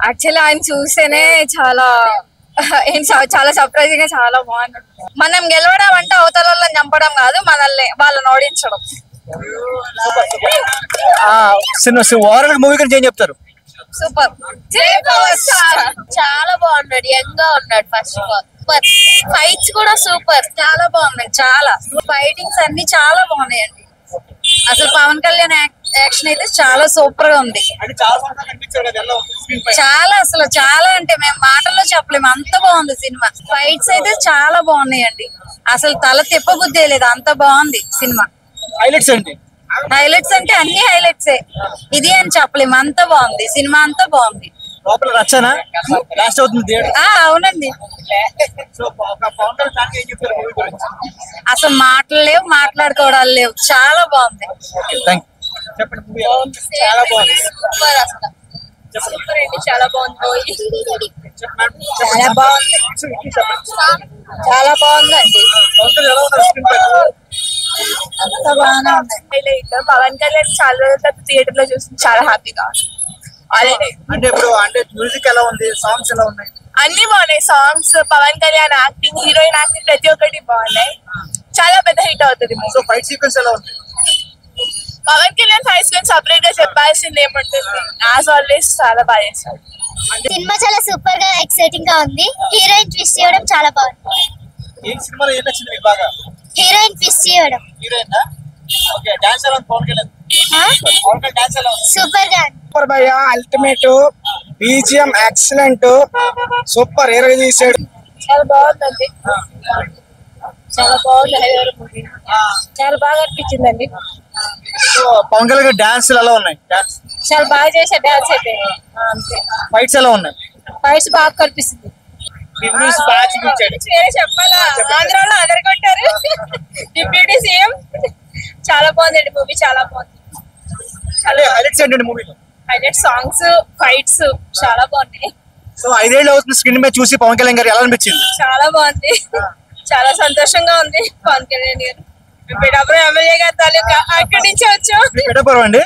Actually ఆయన చూస్తేనే చాలా చాలా సర్ప్రైజింగ్ గా చాలా బాగుంది. మనం గెలవడం అంటే అవతల వాళ్ళని చంపడం కాదు, మనల్ని వాళ్ళని ఓడించడం. ఓవరాల్ మూవీ గురించి ఏం చెప్తారు? సూపర్, చాలా బాగున్నాడు, యంగ్ గా ఉన్నాడు. ఫస్ట్ ఆఫ్ ఆల్ ఫైట్స్ కూడా సూపర్, చాలా బాగున్నాయి. చాలా ఫైటింగ్స్ అన్ని చాలా బాగున్నాయండి. అసలు పవన్ కళ్యాణ్ యాక్షన్ అయితే చాలా సూపర్ గా ఉంది. చాలా అసలు చాలా అంటే మేము మాటల్లో చెప్పలేము, అంత బాగుంది సినిమా. ఫైట్స్ అయితే చాలా బాగున్నాయండి, అసలు తల తిప్పబుద్దే లేదు, అంత బాగుంది సినిమా. హైలైట్స్ ఏంటి? హైలైట్స్ అంటే అన్ని హైలైట్సే, ఇది అని చెప్పలేము, అంత బాగుంది సినిమా, అంతా బాగుంది. లోపల రచ్చనా లాస్ట్ అవుతుంది. అవునండి, అసలు మాటలు లేవు, మాట్లాడుకోవడాలు లేవు, చాలా బాగుంది. చాలా బాగుంది. సూపర్, అసలు సూపర్ అండి, చాలా బాగుంది. చాలా బాగుంది, చాలా బాగుందండి, అంత బాగానే ఉంది. పవన్ కళ్యాణ్ చాలా రోజుల తర్వాత థియేటర్ లో చూసి చాలా హ్యాపీగా. అంటే ఇప్పుడు అంటే మ్యూజిక్ ఎలా ఉంది, సాంగ్స్ ఎలా ఉన్నాయి? అన్ని బాగున్నాయి. Songs, Pawan Kalyan acting, heroine acting, ప్రతి ఒక్కటి బాగున్నాయి. చాలా పెద్ద హిట్ అవుతుంది. సో ఫైట్ సీక్వెన్స్ ఎలా ఉంది? Pawan Kalyan fight sequence separate గా చెప్పాల్సింది ఏముంటుంది, యాజ్ ఆల్వేస్ చాలా బాగా చేశారు. సినిమా చాలా సూపర్ గా ఎక్సైటింగ్ గా ఉంది. హీరోయిన్ ట్విస్ట్ చేయడం చాలా బాగుంది. ఈ సినిమాలో ఏం నచ్చింది మీకు బాగా? హీరోయిన్ ట్విస్ట్ చేయడం. Heroine okay. డాన్స్ ఎలా ఉంది పవన్ కళ్యాణ్? పవన్ కళ్యాణ్ డాన్స్ ఎలా ఉంది? సూపర్ గా సూపర్ భయ్య, ultimate, BGM excellent, super hero తీసాడు. చాలా బాగుందండి, చాలా బాగుంది. చాలా బాగా అనిపించిందండి. పవన్ కళ్యాణ్ డాన్స్ ఎలా ఉన్నాయి? చాలా బాగా చేశారు డాన్స్ అయితే. అంతే. ఫైట్స్ ఎలా ఉన్నాయి? ఫైట్స్ బాగా కనిపిస్తుంది. బాగా చూపించాడు. చెప్పాలా, ఆంధ్రాలో అదరగొట్టారు డిప్యూటీ సీఎం. చాలా బాగుందండి మూవీ, చాలా బాగుంది. హైలైట్స్ ఏంటండి మూవీలో? హైలైట్ సాంగ్స్, ఫైట్స్ చాలా బాగున్నాయి. సో 5 ఏళ్ళు అవుతుంది స్క్రీన్ మీద చూసి పవన్ కళ్యాణ్ గారు ఎలా అనిపించింది? చాలా బాగుంది, చాలా సంతోషంగా ఉంది. పవన్ కళ్యాణ్ గారు పిఠాపురం ఎమ్మెల్యే గారి తాలూకా, అక్కడి నుంచి వచ్చాం. పిఠాపురం అండి,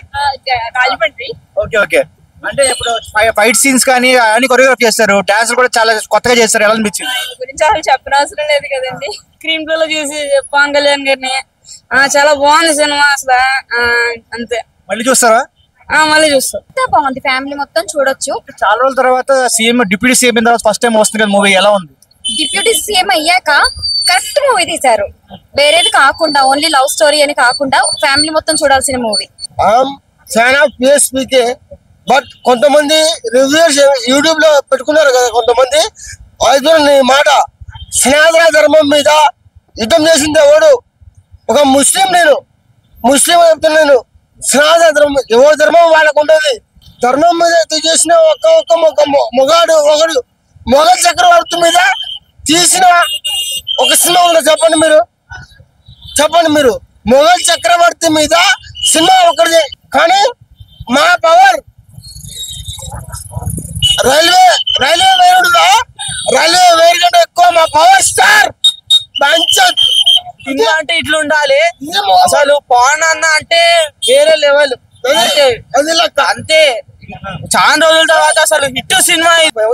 రాజమండ్రి. Okay okay. అంటే ఇప్పుడు ఫైట్ సీన్స్ కానీ అన్ని కొరియోగ్రాఫ్ చేస్తారు, డాన్స్ కూడా చాలా కొత్తగా చేస్తారు, ఎలా అనిపించింది? గురించి అసలు చెప్పనవసరం లేదు కదండి. స్క్రీన్ ప్లే లో చూసి పవన్ కళ్యాణ్ గారిని చాలా బాగుంది సినిమా అసలు. అంతే. మళ్ళీ చూస్తారా? మళ్ళీ చూస్తాం. బాగుంది, ఫ్యామిలీ మొత్తం చూడొచ్చు. చాలా రోజుల తర్వాత సీఎం, డిప్యూటీ సీఎం తర్వాత ఫస్ట్ టైం వస్తుంది కదా మూవీ, ఎలా ఉంది? డిప్యూటీ సీఎం అయ్యాక కరెక్ట్ మూవీ తీశారు, వేరేది కాకుండా, ఓన్లీ లవ్ స్టోరీ అని కాకుండా ఫ్యామిలీ మొత్తం చూడాల్సిన movie. Fan of PSPK, but కొంతమంది రివ్యూస్ యూట్యూబ్ లో పెట్టుకున్నారు కదా కొంతమంది. అయితే నీ మాట, సనాతన ధర్మం మీద యుద్ధం చేసింది ఎవడు? ఒక ముస్లిం, నేను ముస్లిం చెప్తున్నాను. సనాతన ధర్మం, ఎవరి ధర్మం వాళ్ళకు ఉంటుంది. ధర్మం మీద చేసిన ఒక మొగాడు మొఘల్ చక్రవర్తి మీద తీసిన ఒక సినిమా ఉందో చెప్పండి మీరు, చెప్పండి మీరు. మొఘల్ చక్రవర్తి మీద సినిమా ఒకటి, కానీ మా పవర్ రైల్వే వేరుడుగా, రైల్వే వేరు కంటే ఎక్కువ మా పవర్ స్టార్ పంచత్. సినిమా అంటే ఇట్లా ఉండాలి అసలు. పవన్ అన్న అంటే వేరే లెవెల్, అంతే. చాలా రోజుల తర్వాత అసలు హిట్ సినిమా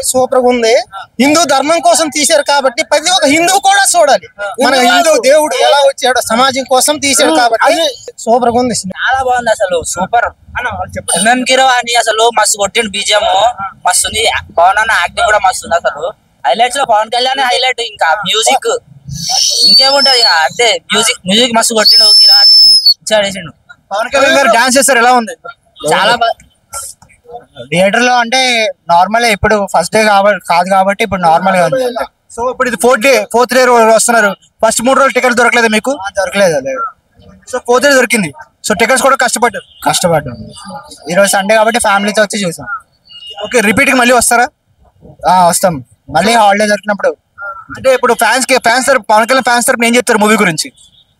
సూపర్ గా ఉంది. హిందూ ధర్మం కోసం తీశారు కాబట్టి ప్రతి ఒక్క హిందూ కూడా చూడాలి. మన హిందూ దేవుడు ఎలా వచ్చాడు, సమాజం కోసం తీశాడు కాబట్టి సూపర్ గా ఉంది. చాలా బాగుంది అసలు, సూపర్. ఎంఎం కిరో అని అసలు మస్తు కొట్టిండు, బీజిఎం మస్తు ఉంది. పవన్ అన్న యాక్టింగ్ కూడా మస్తు ఉంది. అసలు హైలైట్స్ లో పవన్ కళ్యాణ్ హైలైట్, ఇంకా మ్యూజిక్ ఇంకేముంటది అంటే మ్యూజిక్ మస్తు కొట్టిండు, కిరాణ్ చేసిండు. పవన్ కళ్యాణ్ గారు డాన్స్ చేస్తారు, ఎలా ఉంది? చాలా థియేటర్ లో అంటే నార్మల్, ఇప్పుడు ఫస్ట్ డే కాదు కాబట్టి ఇప్పుడు నార్మల్ గా ఉంది. సో ఇప్పుడు ఇది ఫోర్త్ డే వస్తున్నారు. ఫస్ట్ 3 రోజులు టికెట్ దొరకలేదు మీకు? దొరకలేదు. సో 4th డే దొరికింది. సో టికెట్స్ కూడా కష్టపడ్డాం. ఈ రోజు సండే కాబట్టి ఫ్యామిలీతో వచ్చి చూసాం. ఓకే, రిపీట్ కి మళ్ళీ వస్తారా? వస్తాం మళ్ళీ హాలిడే దొరికినప్పుడు. అంటే ఇప్పుడు ఫ్యాన్స్ తరపు, పవన్ కళ్యాణ్ ఫ్యాన్స్ తరపున ఏం చెప్తారు మూవీ గురించి?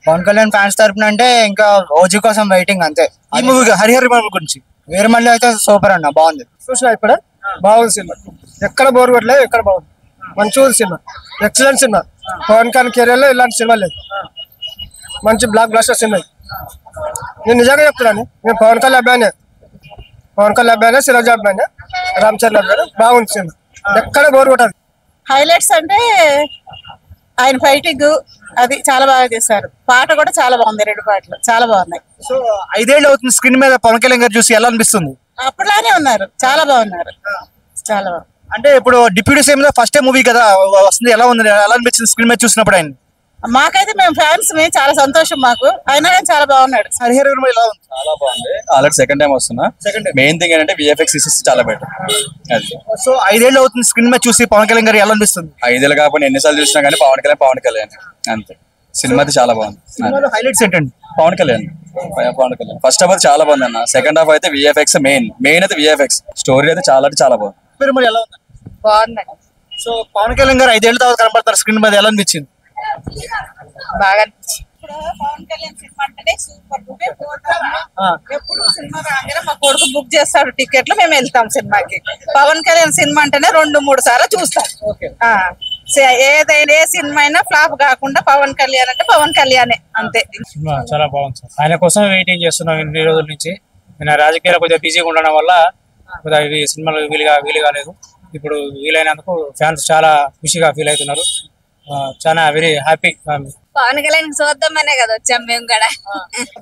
పవన్ కళ్యాణ్ ఫ్యాన్స్ తరపున అంటే ఇంకా ఓజీ కోసం వెయిటింగ్, అంతే. ఈ మూవీ హరిహర గురించి వీరమల్లి అయితే సూపర్ అన్న, బాగుంది. చూసినా ఇప్పుడు బాగుంది సినిమా, ఎక్కడ బోర్ కొట్టలేదు, ఎక్కడ బాగుంది, మంచి సినిమా, ఎక్సలెంట్ సినిమా. పవన్ కళ్యాణ్ కెరీర్ లో ఇలాంటి సినిమా లేదు, మంచి బ్లాక్ బ్లాస్టర్ సినిమా. నేను నిజంగా చెప్తున్నాను, నేను పవన్ కళ్యాణ్ అబ్బాయినే, సిరాజ్ అబ్బాయినే. రామ్ చరణ్ గారు బాగుంది సినిమా, ఎక్కడ బోర్ కొట్టదు. హైలైట్స్ అంటే ఆయన ఫైటింగ్ అది చాలా బాగా చేశారు. పాట కూడా చాలా బాగుంది, 2 పాటలు చాలా బాగున్నాయి. సో 5 ఏళ్ళు అవుతుంది స్క్రీన్ మీద పవన్ కళ్యాణ్ గారు చూసి ఎలా అనిపిస్తుంది? అప్పట్లానే ఉన్నారు, చాలా బాగున్నారు, చాలా బాగుంది. అంటే ఇప్పుడు deputy CM first time movie కదా వస్తుంది, ఎలా ఉంది, ఎలా అనిపించింది స్క్రీన్ మీద చూసినప్పుడు ఆయన? మాకైతే మేము ఫ్యాన్స్ చాలా సంతోషం మాకు, అయినా కానీ చాలా బాగున్నాడు. హరిహర ఎలా ఉంది? చాలా బాగుంది. ఆల్రెడీ సెకండ్ టైం వస్తున్నా. మెయిన్ థింగ్ ఏంటంటే విఎఫ్ఎక్స్ సిస్టమ్స్ చాలా బెటర్. అది సో 5 ఏళ్ళు అవుతుంది స్క్రీన్ మీద చూసి పవన్ కళ్యాణ్ గారు ఎలా అనిపిస్తుంది? 5 ఏళ్ళు కాకుండా ఎన్నిసార్లు చూసినా కానీ పవన్ కళ్యాణ్ అంతే. సినిమా అయితే చాలా బాగుంది. హైలైట్స్ ఏంటండి? పవన్ కళ్యాణ్ ఫస్ట్ హాఫ్ అయితే చాలా బాగుంది అన్న. సెకండ్ హాఫ్ అయితే విఎఫ్ఎక్స్ మెయిన్ అయితే విఎఫ్ఎక్స్. స్టోరీ అయితే చాలా బాగుంది. మరి ఎలా ఉంది? బాగుందండి, సో పవన్ కళ్యాణ్ గారు 5 ఏళ్ళ తర్వాత కనబడతారు స్క్రీన్ మీద, ఎలా అనిపించింది? బాగా అనిపించింది. పవన్ కళ్యాణ్ సినిమా అంటేనే సూపర్. ఎప్పుడు సినిమా రాగానే మా కొడుకు బుక్ చేస్తాడు టికెట్లు, మేము వెళ్తాం సినిమాకి. పవన్ కళ్యాణ్ సినిమా అంటేనే 2-3 సార్లు చూస్తాం. ఏదైనా ఏ సినిమా అయినా ఫ్లాప్ కాకుండా పవన్ కళ్యాణ్ అంటే పవన్ కళ్యాణే అంతే. సినిమా చాలా బాగుంది సార్. ఆయన కోసం వెయిటింగ్ చేస్తున్నాం ఇన్ని రోజుల నుంచి. ఆయన రాజకీయాలు కొద్దిగా బిజీగా ఉండడం వల్ల కొద్దిగా ఇవి సినిమాలు వీలు కాలేదు. ఇప్పుడు వీలైనందుకు ఫ్యాన్స్ చాలా ఖుషిగా ఫీల్ అవుతున్నారు. చాలా వెరీ హ్యాపీ. పవన్ కళ్యాణ్ చూద్దామనే కదా వచ్చాం మేము కూడా.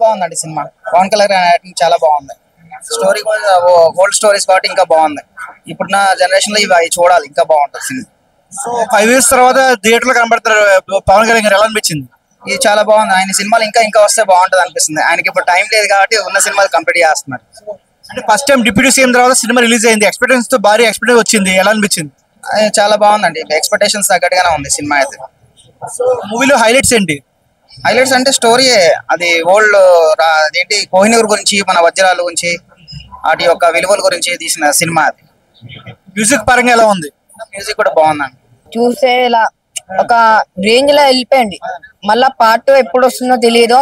బాగుందండి సినిమా. పవన్ కళ్యాణ్ యాక్టింగ్ చాలా బాగుంది. స్టోరీ కూడా ఓల్డ్ స్టోరీస్ కాబట్టి ఇంకా బాగుంది. ఇప్పుడున్న జనరేషన్ లో ఇవి చూడాలి, ఇంకా బాగుంటుంది సినిమా. సో 5 years తర్వాత థియేటర్ లో కనబడతారు పవన్ కళ్యాణ్ గారు, ఎలా అనిపించింది? ఇది చాలా బాగుంది. ఆయన సినిమాలు ఇంకా వస్తే బాగుంటది అనిపిస్తుంది. ఆయనకి ఇప్పుడు టైం లేదు కాబట్టి ఉన్న సినిమాలు కంప్లీట్ చేస్తున్నారు. అంటే ఫస్ట్ టైం డిప్యూటీ సీఎం తర్వాత సినిమా రిలీజ్ అయింది, ఎక్స్పెక్టేషన్స్ తో భారీ ఎక్స్పెక్టేషన్ వచ్చింది, ఎలా అనిపించింది? చాలా బాగుందండి, ఎక్స్పెక్టేషన్స్ తగ్గట్టుగానే ఉంది సినిమా అయితే. సో మూవీలో హైలైట్స్ ఏంటి? హైలైట్స్ అంటే స్టోరీ అది ఓల్డ్ అదేంటి కోహినూర్ గురించి, మన వజ్రాల గురించి, వాటి యొక్క విలువల గురించి తీసిన సినిమా అది. మ్యూజిక్ పరంగా ఎలా ఉంది? మ్యూజిక్ కూడా బాగుందండి. చూసే ఇలా ఒక రేంజ్ లో వెళ్ళిపోయింది. మళ్ళా పార్ట్ 2 ఎప్పుడు వస్తుందో తెలియదు.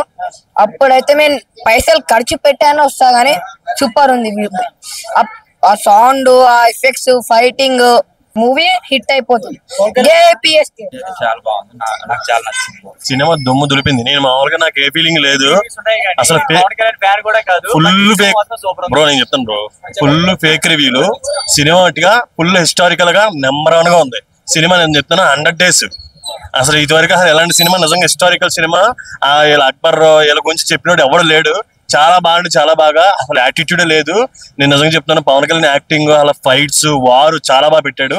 అప్పుడైతే మేము పైసలు ఖర్చు పెట్టానే వస్తా గానీ సూపర్ ఉంది. ఆ సౌండ్, ఆ ఎఫెక్ట్స్, ఫైటింగ్, మూవీ హిట్ అయిపోతుంది. చాలా బాగుంది. నాకు చాలా నచ్చింది. సినిమా దుమ్ము దులిపింది. నేను మామూలుగా నాకు ఏ ఫీలింగ్ లేదు అసలు. ఫుల్ ఫేక్ బ్రో, నేను చెప్తాను బ్రో, ఫుల్ ఫేక్ రివ్యూలు. సినిమాటిగా ఫుల్ హిస్టారికల్ గా నెంబర్ 1 గా ఉంది సినిమా. నేను చెప్తాను 100 days. అసలు ఇదివరకు అసలు ఎలాంటి సినిమా, నిజంగా హిస్టారికల్ సినిమా, వీళ్ళ అక్బర్ వీళ్ళ గురించి చెప్పినోడు ఎవడు లేడు. చాలా బాగుంది, చాలా బాగా. అసలు యాటిట్యూడే లేదు. నేను నిజంగా చెప్తాను, పవన్ కళ్యాణ్ యాక్టింగ్, అలా ఫైట్స్, వారు చాలా బాగా పెట్టాడు.